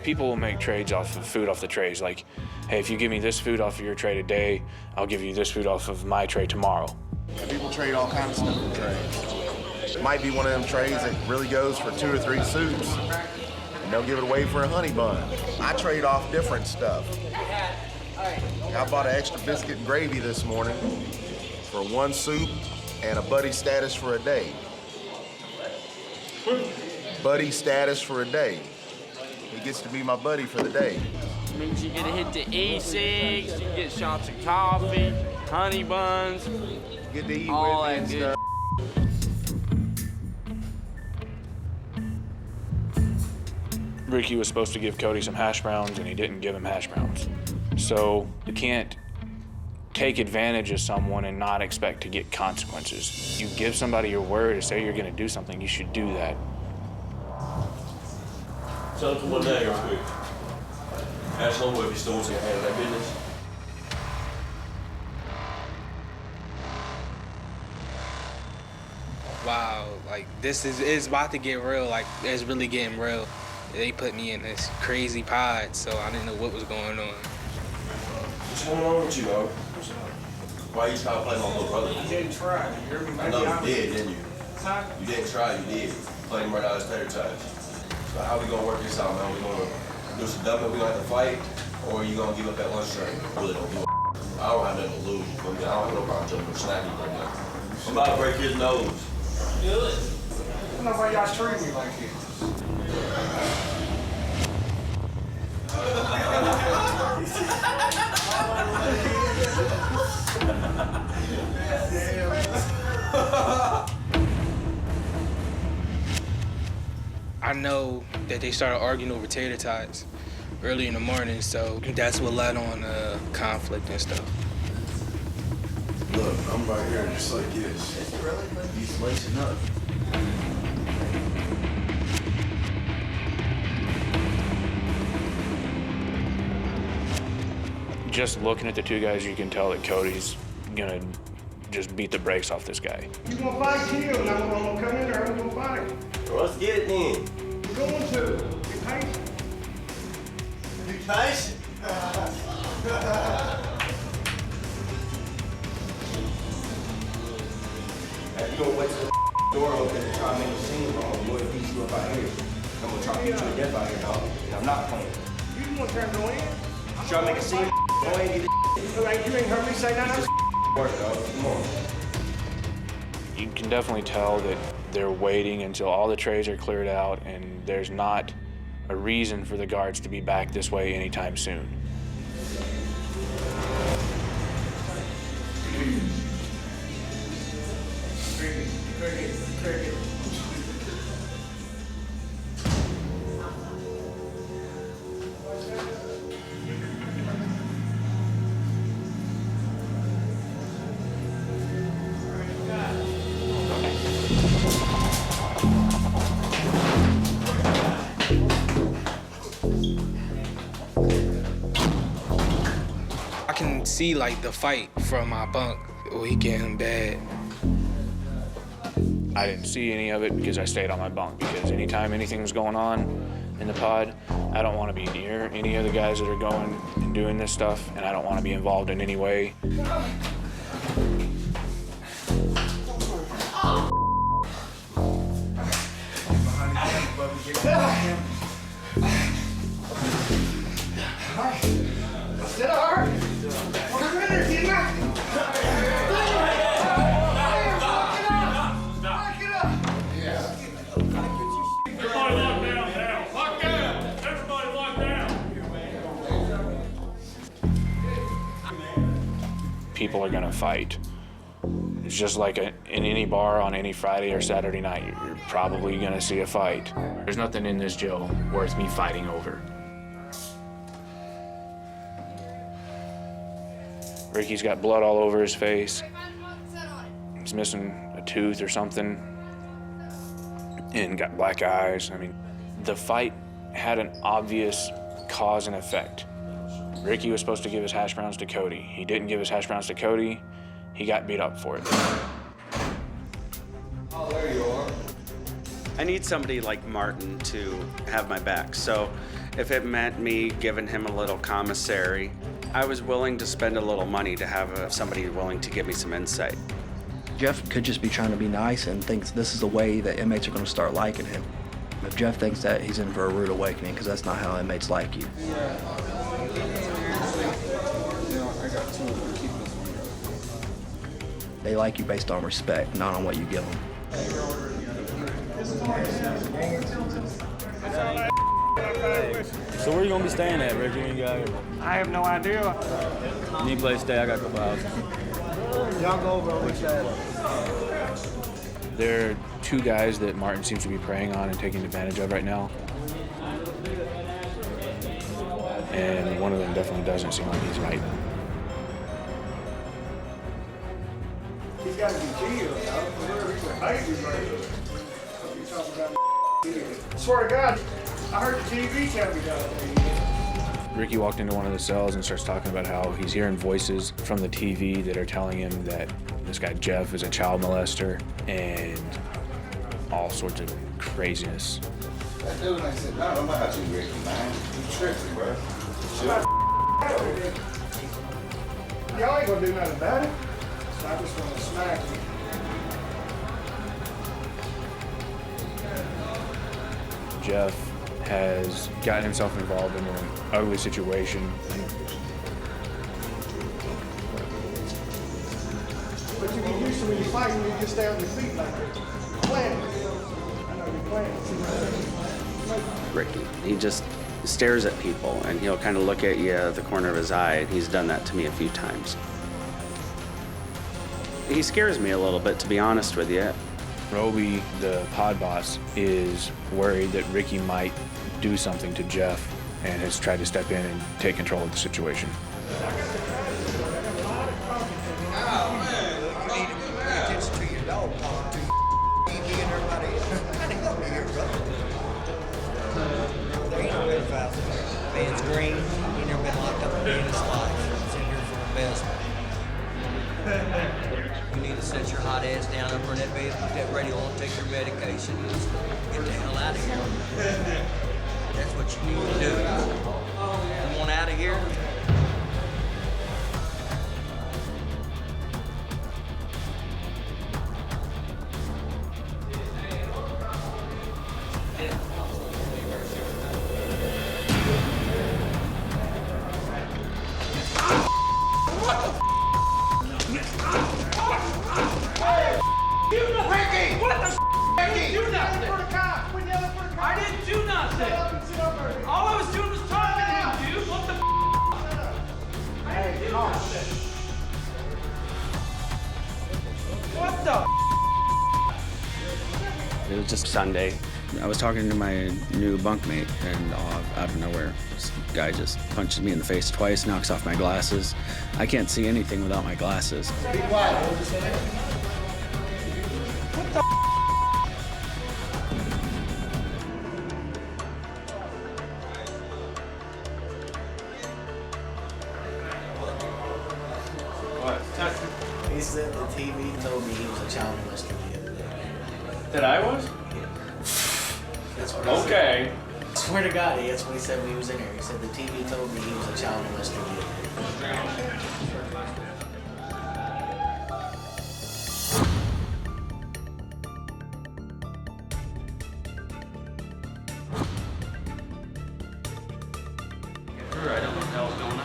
People will make trades off of food off the trays. Like, hey, if you give me this food off of your tray today, I'll give you this food off of my tray tomorrow. People trade all kinds of stuff in trays. It might be one of them trays that really goes for 2 or 3 soups, and they'll give it away for a honey bun. I trade off different stuff. I bought an extra biscuit and gravy this morning for 1 soup and a buddy status for a day. Buddy status for a day. He gets to be my buddy for the day. Means you get to hit the E6, you get shots of coffee, honey buns, Get to eat all with me that and good. stuff. Ricky was supposed to give Cody some hash browns, and he didn't give him hash browns. So you can't take advantage of someone and not expect to get consequences. You give somebody your word and say you're gonna do something, you should do that. Tell him one day real quick. Ask homeboy if he still wants to handle that business. Wow, like this is about to get real. Like it's really getting real. They put me in this crazy pod, so I didn't know what was going on. What's going on with you, bro? Why you trying to play my little brother? You didn't try. You hear me? I know you did, didn't you? Huh? You didn't try, you did. Play him right out of his tater tots. So how we gonna work this out, man? We gonna do some dumping, we gonna have to fight, or you gonna give up that lunch train? I really don't give a I don't have nothing to lose. I don't have no problem jumping or snapping right now. I'm about to break his nose. Good. I don't know why y'all treat me like this. I know that they started arguing over tater tots early in the morning, so that's what led on conflict and stuff. Look, I'm right here just like this. He's lacing up. Just looking at the two guys, you can tell that Cody's gonna just beat the brakes off this guy. You gonna fight Kim, and I'm gonna come in there and we're gonna fight. Well, let's get it then. We're going to. Be patient. Be patient. If you gonna wait till the door open and try to make a scene wrong, I'm gonna beat you up out here. I'm gonna try to beat you to death out here, dog. And I'm not playing. You just want to try to go in? Try to make a scene, go ahead and get it. Like you ain't heard me say nothing? Work, dog. Come on. You can definitely tell that they're waiting until all the trays are cleared out, and there's not a reason for the guards to be back this way anytime soon. I can see like the fight from my bunk. We getting bad. I didn't see any of it because I stayed on my bunk, because anytime anything was going on in the pod, I don't want to be near any of the guys that are going and doing this stuff, and I don't want to be involved in any way. Sit hard. Come in there, get back. Everybody lock down now. Lock down. Everybody lock down. People are gonna fight. It's just like in any bar on any Friday or Saturday night, you're probably gonna see a fight. There's nothing in this jail worth me fighting over. Ricky's got blood all over his face. He's missing a tooth or something, and got black eyes. I mean, the fight had an obvious cause and effect. Ricky was supposed to give his hash browns to Cody. He didn't give his hash browns to Cody. He got beat up for it. Oh, there you are. I need somebody like Martin to have my back. So If it meant me giving him a little commissary, I was willing to spend a little money to have somebody willing to give me some insight. Jeff could just be trying to be nice and thinks this is the way that inmates are going to start liking him. If Jeff thinks that, he's in for a rude awakening, because that's not how inmates like you. They like you based on respect, not on what you give them. So where you gonna be staying at, Ricky, when you get out here? I have no idea. You need a place to stay? I got a couple houses. Y'all go over on which side? There are two guys that Martin seems to be preying on and taking advantage of right now. And one of them definitely doesn't seem like he's right. He's got to be killed, yo. He's a baby right here. You talking about I swear to God, I heard the TV tell me that. Ricky walked into one of the cells and starts talking about how he's hearing voices from the TV that are telling him that this guy Jeff is a child molester and all sorts of craziness. That dude, I said, no, I'm not too Ricky, man. You tripping, bro. Y'all ain't gonna do nothing about it. So I just want to smack you. Jeff has gotten himself involved in an ugly situation. But you get used to when you fight, you just stay on your feet like this. Planning. I know you're planning. Ricky, he just stares at people and he'll kind of look at you out of the corner of his eye. He's done that to me a few times. He scares me a little bit, to be honest with you. Roby, the pod boss, is worried that Ricky might do something to Jeff and has tried to step in and take control of the situation. Man's green, he never been locked up a day in his life. He's in here for investment. You need to set your hot ass down up on that bed, put that radio on, take your medication, and just get the hell out of here. That's what you need to do. You want out of here? It was just Sunday. I was talking to my new bunkmate, and out of nowhere, this guy just punches me in the face twice, knocks off my glasses. I can't see anything without my glasses. Be quiet. What the He said the TV told me he was a child molester the other day. That I was? That's what he Okay. said. I swear to God, that's what he said when he was in here. He said the TV told me he was a child molester the other day. I don't know what the hell's going on.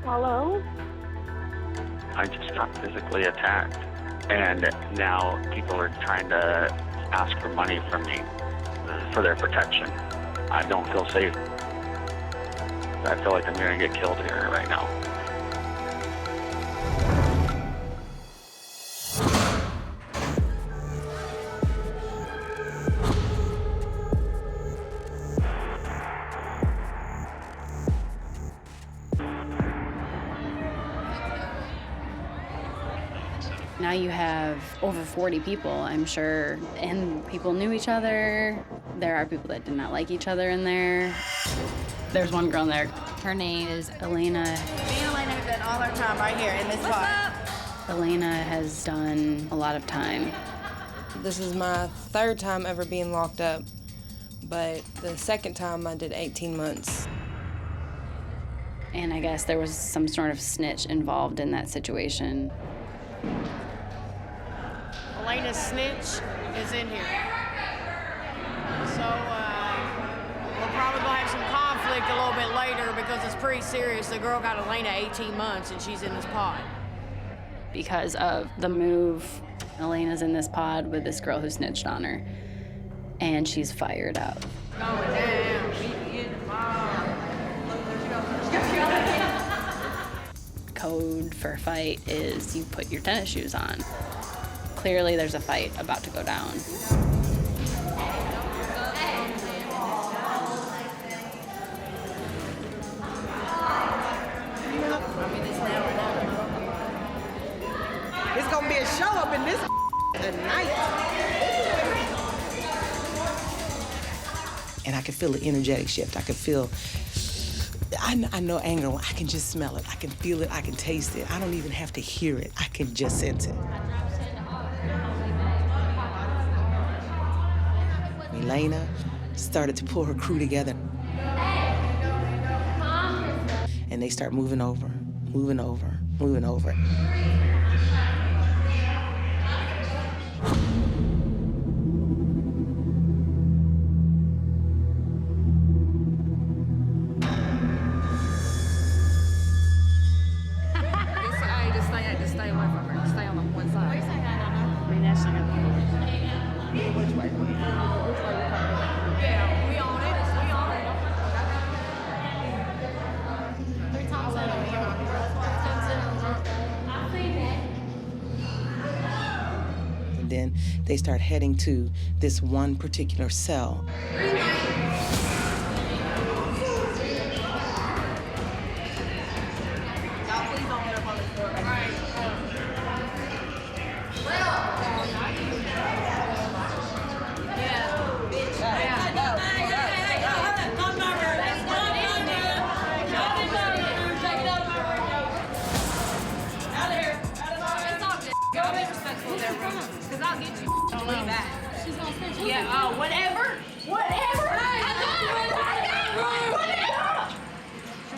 Hello? I just got physically attacked, and now people are trying to ask for money from me for their protection. I don't feel safe. I feel like I'm going to get killed here right now. Now you have over 40 people, I'm sure, and people knew each other. There are people that did not like each other in there. There's one girl in there. Her name is Elena. Me and Elena have done all our time right here in this pod. Elena has done a lot of time. This is my third time ever being locked up, but the second time I did 18 months. And I guess there was some sort of snitch involved in that situation. Elena's snitch is in here. So we're probably gonna have some conflict a little bit later because it's pretty serious. The girl got Elena 18 months and she's in this pod. Because of the move, Elena's in this pod with this girl who snitched on her. And she's fired up. Going down. Code for a fight is you put your tennis shoes on. Clearly there's a fight about to go down. It's gonna be a show up in this tonight. And I could feel the energetic shift. I could feel, I know anger. I can just smell it. I can feel it. I can taste it. I don't even have to hear it. I can just sense it. Elena started to pull her crew together. And they start moving over, moving over, moving over. Just stay away from her. Just stay on the one side. I mean, that's not gonna. Which way? Which way you coming? Yeah, we on it. We on it. 3 times that over here. And then they start heading to this one particular cell. Yeah, whatever. Whatever.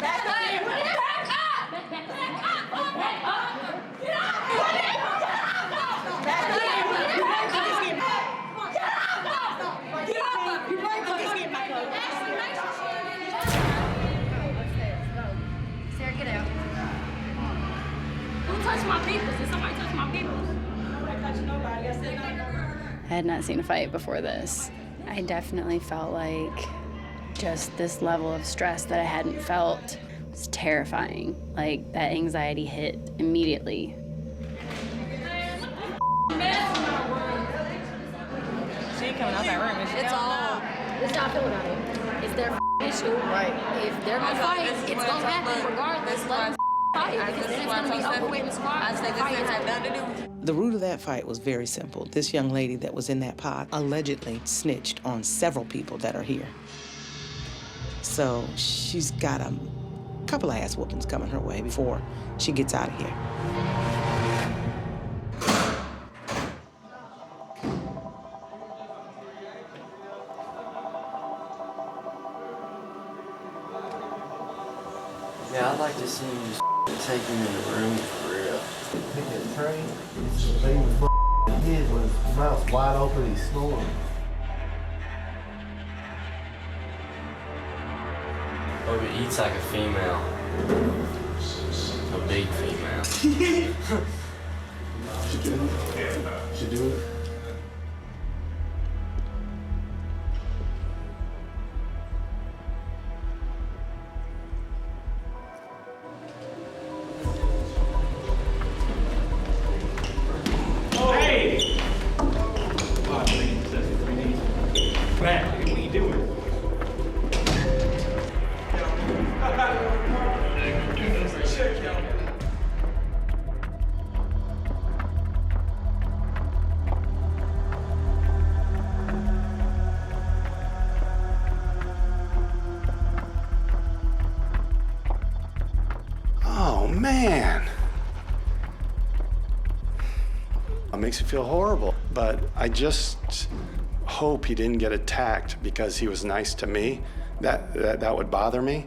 Back up. Sarah, get out. Who touched my peoples? Did somebody touch my peoples? Nobody touched nobody. I said no. I had not seen a fight before this. I definitely felt like just this level of stress that I hadn't felt was terrifying. Like, that anxiety hit immediately. She ain't coming out that room. It's all. It's not feeling about it. It's their issue. Right. If they're gonna fight, it's gonna happen regardless. Let them fight because then it's gonna be overweight and squad. I say this didn't have nothing to do with it. The root of that fight was very simple. This young lady that was in that pod allegedly snitched on several people that are here. So she's got a couple of ass whoopings coming her way before she gets out of here. Yeah, I'd like to see him just take him in the room for real. Hit that train, the baby his when his mouth's wide open, he's snoring. Or he eats like a female. A big female. Should do it. Should do it. It makes me feel horrible, but I just hope he didn't get attacked because he was nice to me. That would bother me.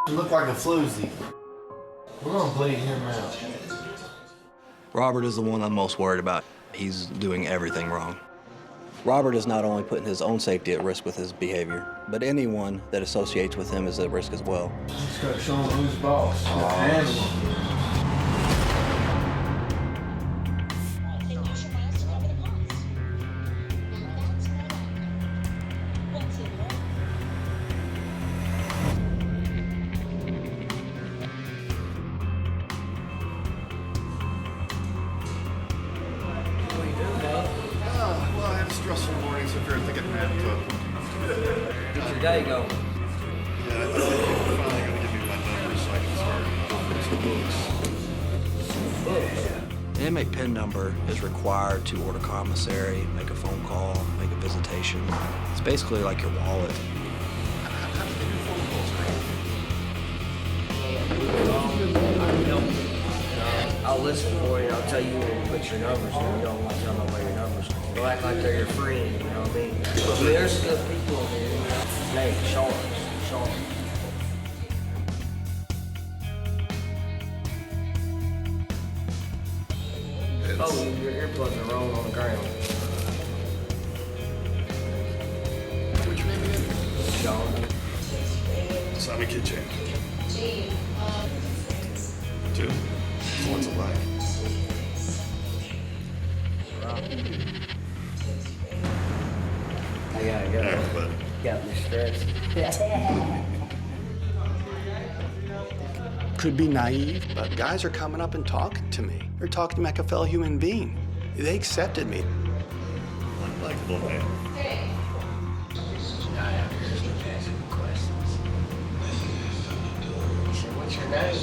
You look like a floozy. We're gonna bleed him out. Robert is the one I'm most worried about. He's doing everything wrong. Robert is not only putting his own safety at risk with his behavior, but anyone that associates with him is at risk as well. Just gotta show him who's boss. Handle him. Well, I had a stressful morning, so if you're thinking I have to... Get your day going. Yeah, I think you're finally gonna give me my numbers so I can start going some books. An inmate PIN number is required to order commissary, make a phone call, make a visitation. It's basically like your wallet. I'll listen for you. I'll tell you when to put your numbers in. You don't want to tell nobody your numbers. They'll act like they're your friend, you know what I mean? But there's good people in there. Hey, Sean. Oh, your earplugs are rolling on the ground. What's your name again? Sean. Simon Kitchen. 2. So what's it like? I gotta go. Yeah, but... Got me stressed. Could be naive, but guys are coming up and talking to me. They're talking to me like a fellow human being. They accepted me. Unlikable man. What's your name?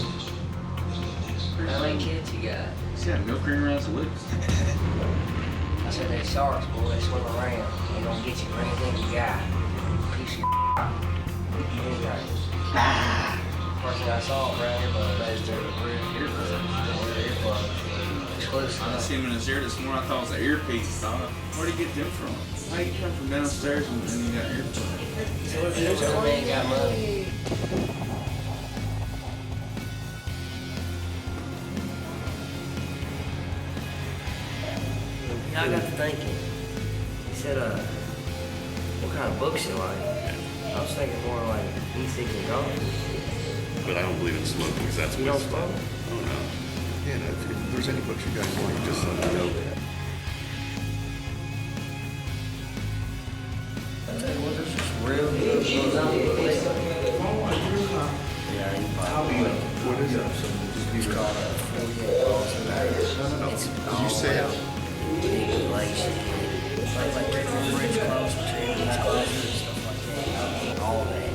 How many kids you got? He's got milk cream around his lips. I said they sharks, boy. They swim around. They gonna get you for anything you got. Piece of anyway. First thing I saw around here, but they was their earplugs. Exclusive. I see him in his ear this morning. I thought it was an earpiece. Where'd he get them from? How you come from downstairs and you got earplugs? So if there's a man got money. I got to thinking. He said, what kind of books you like? I was thinking more like e-cigs and coffee. But I don't believe in smoking, because that's You don't smoke? Oh, no. Yeah, no, if there's any books you guys want, just let me know. I tell you what, this is real good. Yeah, you probably will. What is it? It's called a 48 Balls and Bags. Did you say it? Compilation. Like different French clothes, materials, clothes, and stuff like that. All of that.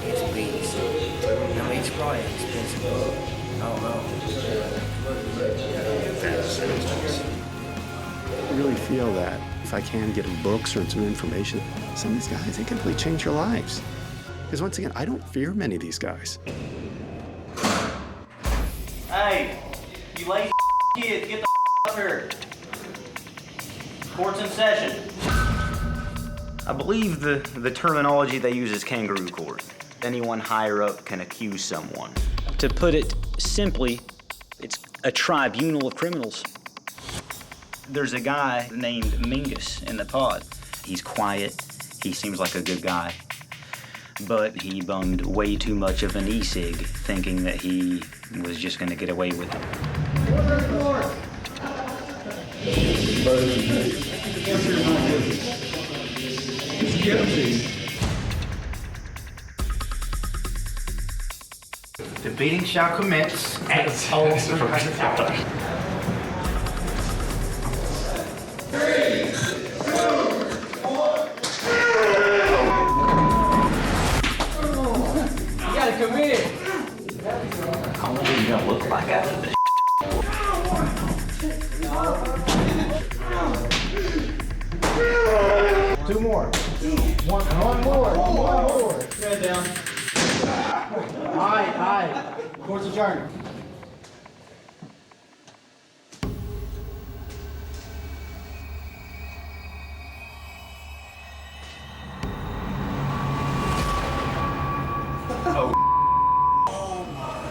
It's beats. I mean, it's probably an expensive book. I don't know. I really feel that if I can get them books or some information, some of these guys, they can really change your lives. Because once again, I don't fear many of these guys. Hey, you lazy kids, get the up here. Court's in session. I believe the terminology they use is kangaroo court. Anyone higher up can accuse someone. To put it simply, it's a tribunal of criminals. There's a guy named Mingus in the pod. He's quiet. He seems like a good guy. But he bummed way too much of an e-cig, thinking that he was just going to get away with it. The beating shall commence at 3, 2, 1. You gotta come in. How much are you going to look like after this? 2 more. One more. Head down. Aye. Court's adjourned.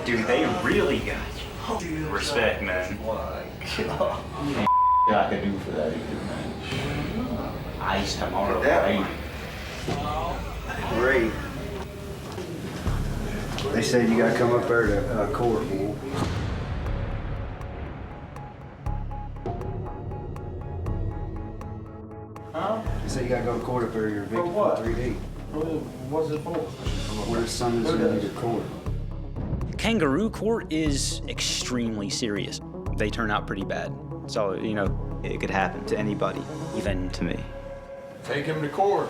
Dude, they really got you. Respect, man. I could do for that either, man. Ice tomorrow, That Great. They said you gotta come up there to court, fool. Huh? They said you gotta go to court up there. You're evicted for 3D. What's it for? Where the sun is in your court. Kangaroo court is extremely serious. They turn out pretty bad. So, you know, it could happen to anybody, even to me. Take him to court.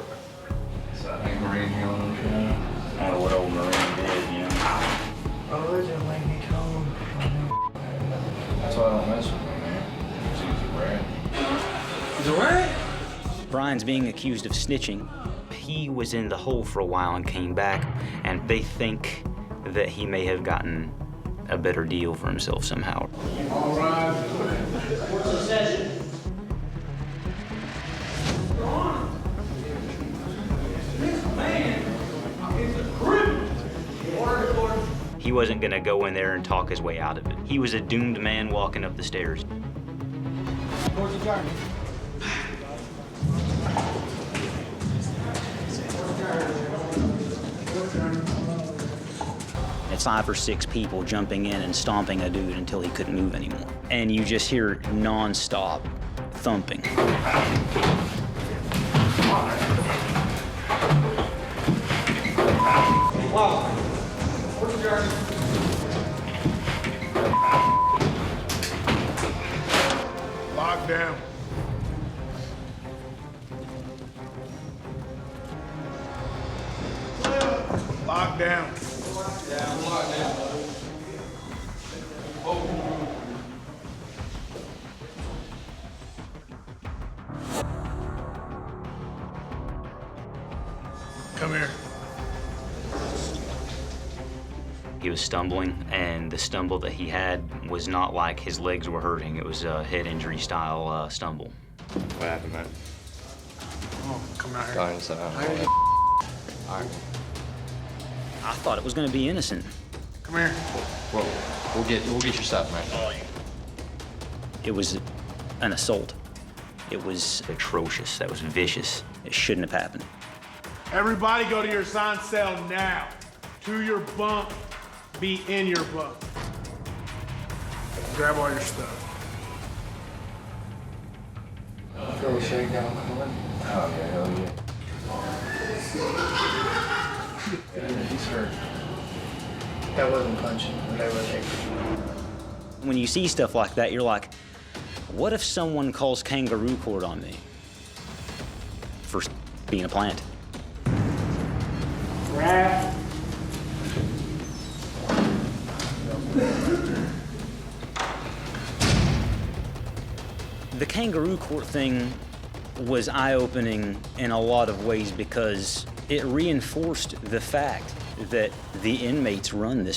So I think Marine here on the show. I don't know what old Marine did, you know. Oh, there's a lady coming. That's why I don't mess with him, man. He's a rat. He's a rat? Brian's being accused of snitching. He was in the hole for a while and came back, and they think that he may have gotten a better deal for himself somehow. All right. What's the session? He wasn't gonna go in there and talk his way out of it. He was a doomed man walking up the stairs. It's 5 or 6 people jumping in and stomping a dude until he couldn't move anymore. And you just hear non-stop thumping. Wow. Lock down. Lock down. Come here. He was stumbling, and the stumble that he had was not like his legs were hurting. It was a head injury style stumble. What happened, man? Oh, come out here. Go inside. All right. I thought it was going to be innocent. Come here. Whoa. We'll get your stuff, man. It was an assault. It was atrocious. That was vicious. It shouldn't have happened. Everybody go to your assigned cell now. To your bunk. Be in your bunk. Grab all your stuff. Feel the shakedown coming? Oh, yeah, hell yeah. He's hurt. That wasn't punching. That was it. When you see stuff like that, you're like, what if someone calls kangaroo court on me for being a plant? Grab. The kangaroo court thing was eye-opening in a lot of ways because it reinforced the fact that the inmates run this.